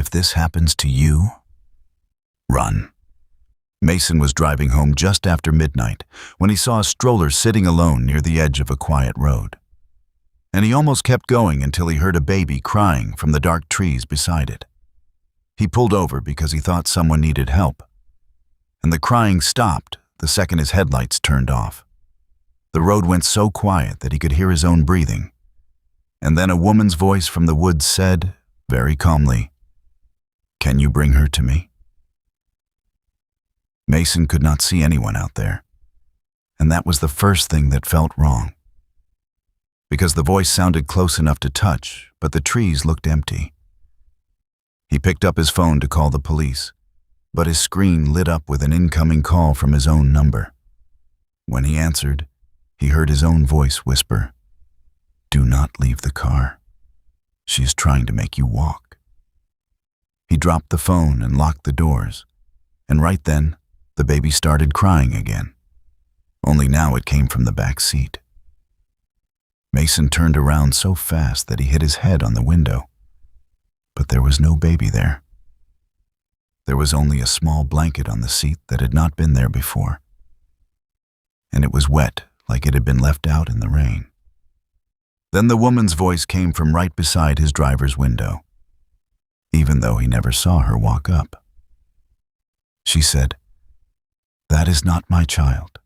If this happens to you, run. Mason was driving home just after midnight when he saw a stroller sitting alone near the edge of a quiet road. And he almost kept going until he heard a baby crying from the dark trees beside it. He pulled over because he thought someone needed help. And the crying stopped the second his headlights turned off. The road went so quiet that he could hear his own breathing. And then a woman's voice from the woods said, very calmly, "Can you bring her to me?" Mason could not see anyone out there, and that was the first thing that felt wrong. Because the voice sounded close enough to touch, but the trees looked empty. He picked up his phone to call the police, but his screen lit up with an incoming call from his own number. When he answered, he heard his own voice whisper, "Do not leave the car. She is trying to make you walk." He dropped the phone and locked the doors, and right then, the baby started crying again. Only now it came from the back seat. Mason turned around so fast that he hit his head on the window. But there was no baby there. There was only a small blanket on the seat that had not been there before. And it was wet like it had been left out in the rain. Then the woman's voice came from right beside his driver's window, even though he never saw her walk up. She said, "That is not my child."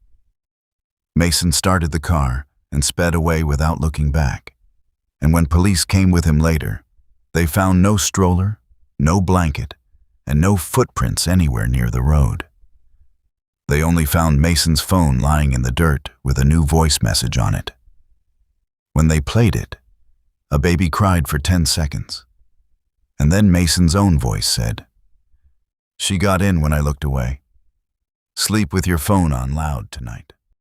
Mason started the car and sped away without looking back. And when police came with him later, they found no stroller, no blanket, and no footprints anywhere near the road. They only found Mason's phone lying in the dirt with a new voice message on it. When they played it, a baby cried for 10 seconds. And then Mason's own voice said, "She got in when I looked away. Sleep with your phone on loud tonight."